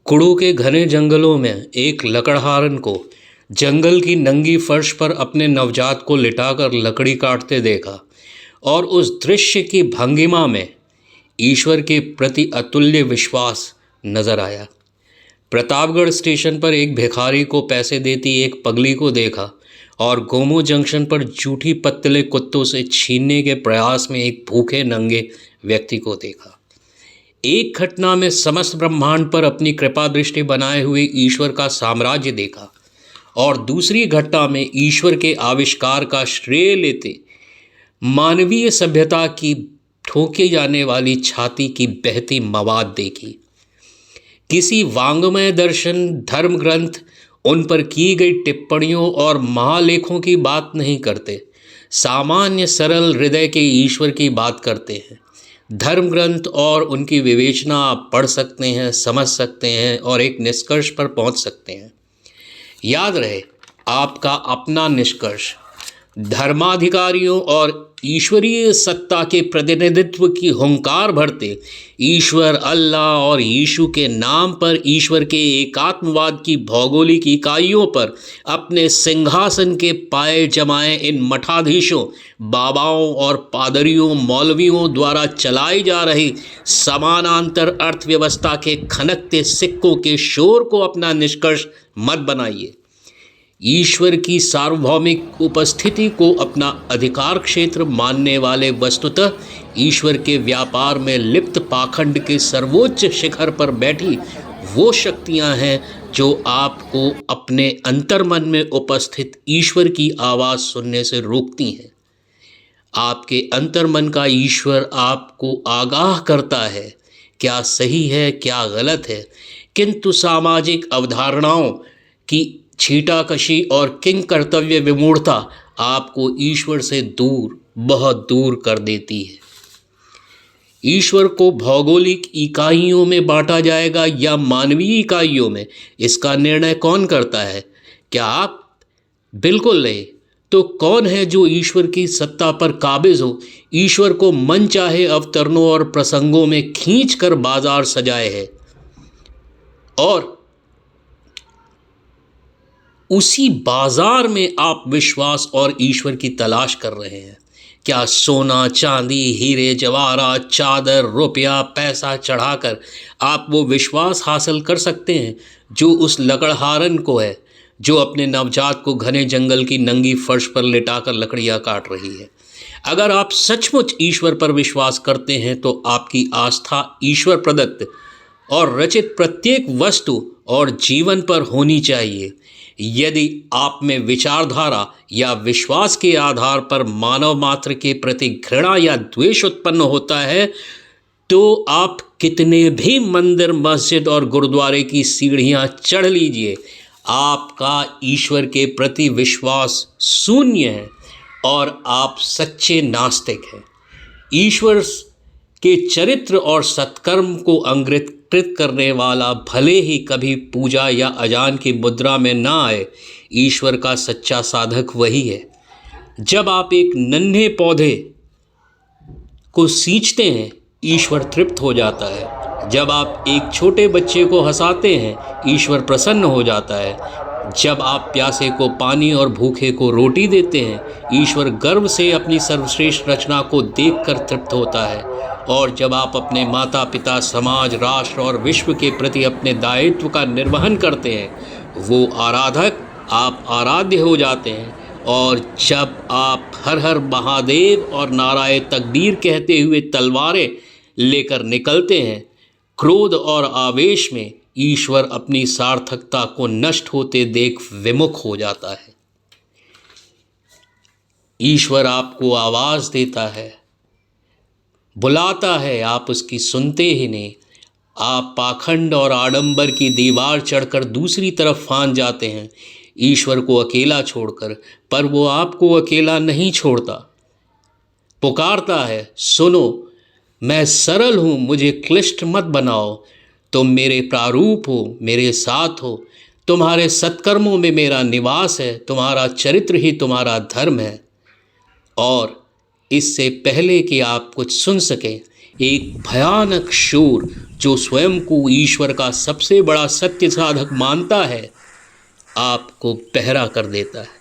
कुड़ू के घने जंगलों में एक लकड़हारन को जंगल की नंगी फर्श पर अपने नवजात को लिटाकर लकड़ी काटते देखा और उस दृश्य की भंगिमा में ईश्वर के प्रति अतुल्य विश्वास नजर आया। प्रतापगढ़ स्टेशन पर एक भिखारी को पैसे देती एक पगली को देखा और गोमो जंक्शन पर जूठी पत्तले कुत्तों से छीनने के प्रयास में एक भूखे नंगे व्यक्ति को देखा। एक घटना में समस्त ब्रह्मांड पर अपनी कृपा दृष्टि बनाए हुए ईश्वर का साम्राज्य देखा और दूसरी घटना में ईश्वर के आविष्कार का श्रेय लेते मानवीय सभ्यता की ठोके जाने वाली छाती की बहती मवाद देखी। किसी वांग्मय दर्शन, धर्म ग्रंथ उन पर की गई टिप्पणियों और महालेखों की बात नहीं करते, सामान्य सरल हृदय के ईश्वर की बात करते हैं। धर्म ग्रंथ और उनकी विवेचना आप पढ़ सकते हैं, समझ सकते हैं और एक निष्कर्ष पर पहुंच सकते हैं। याद रहे, आपका अपना निष्कर्ष धर्माधिकारियों और ईश्वरीय सत्ता के प्रतिनिधित्व की हुंकार भरते ईश्वर, अल्लाह और यीशु के नाम पर ईश्वर के एकात्मवाद की भौगोलिक इकाइयों पर अपने सिंहासन के पाए जमाए इन मठाधीशों, बाबाओं और पादरियों, मौलवियों द्वारा चलाई जा रही समानांतर अर्थव्यवस्था के खनकते सिक्कों के शोर को अपना निष्कर्ष मत बनाइए। ईश्वर की सार्वभौमिक उपस्थिति को अपना अधिकार क्षेत्र मानने वाले वस्तुतः ईश्वर के व्यापार में लिप्त पाखंड के सर्वोच्च शिखर पर बैठी वो शक्तियां हैं जो आपको अपने अंतर्मन में उपस्थित ईश्वर की आवाज़ सुनने से रोकती हैं। आपके अंतर्मन का ईश्वर आपको आगाह करता है क्या सही है, क्या गलत है, किंतु सामाजिक अवधारणाओं की छीटाकशी और किंग कर्तव्य विमूढ़ता आपको ईश्वर से दूर, बहुत दूर कर देती है। ईश्वर को भौगोलिक इकाइयों में बांटा जाएगा या मानवीय इकाइयों में, इसका निर्णय कौन करता है? क्या आप? बिल्कुल नहीं। तो कौन है जो ईश्वर की सत्ता पर काबिज हो, ईश्वर को मन चाहे अवतरणों और प्रसंगों में खींच कर बाजार सजाए है और उसी बाजार में आप विश्वास और ईश्वर की तलाश कर रहे हैं? क्या सोना, चांदी, हीरे जवाहरात, चादर, रुपया, पैसा चढ़ाकर आप वो विश्वास हासिल कर सकते हैं जो उस लकड़हारन को है जो अपने नवजात को घने जंगल की नंगी फर्श पर लिटाकर लकड़ियां काट रही है? अगर आप सचमुच ईश्वर पर विश्वास करते हैं तो आपकी आस्था ईश्वर प्रदत्त और रचित प्रत्येक वस्तु और जीवन पर होनी चाहिए। यदि आप में विचारधारा या विश्वास के आधार पर मानव मात्र के प्रति घृणा या द्वेष उत्पन्न होता है तो आप कितने भी मंदिर, मस्जिद और गुरुद्वारे की सीढ़ियां चढ़ लीजिए, आपका ईश्वर के प्रति विश्वास शून्य है और आप सच्चे नास्तिक हैं। ईश्वर के चरित्र और सत्कर्म को अंगीकृत करने वाला भले ही कभी पूजा या अजान की मुद्रा में ना आए, ईश्वर का सच्चा साधक वही है। जब आप एक नन्हे पौधे को सींचते हैं, ईश्वर तृप्त हो जाता है। जब आप एक छोटे बच्चे को हंसाते हैं, ईश्वर प्रसन्न हो जाता है। जब आप प्यासे को पानी और भूखे को रोटी देते हैं, ईश्वर गर्व से अपनी सर्वश्रेष्ठ रचना को देखकर तृप्त होता है। और जब आप अपने माता पिता, समाज, राष्ट्र और विश्व के प्रति अपने दायित्व का निर्वहन करते हैं, वो आराधक आप आराध्य हो जाते हैं। और जब आप हर हर महादेव और नाराय तकबीर कहते हुए तलवारें लेकर निकलते हैं, क्रोध और आवेश में ईश्वर अपनी सार्थकता को नष्ट होते देख विमुख हो जाता है। ईश्वर आपको आवाज़ देता है, बुलाता है, आप उसकी सुनते ही नहीं। आप पाखंड और आडंबर की दीवार चढ़कर दूसरी तरफ फांद जाते हैं ईश्वर को अकेला छोड़कर, पर वो आपको अकेला नहीं छोड़ता। पुकारता है, सुनो, मैं सरल हूँ, मुझे क्लिष्ट मत बनाओ। तुम मेरे प्रारूप हो, मेरे साथ हो, तुम्हारे सत्कर्मों में मेरा निवास है, तुम्हारा चरित्र ही तुम्हारा धर्म है। और इससे पहले कि आप कुछ सुन सकें, एक भयानक शोर जो स्वयं को ईश्वर का सबसे बड़ा सत्य साधक मानता है, आपको बहरा कर देता है।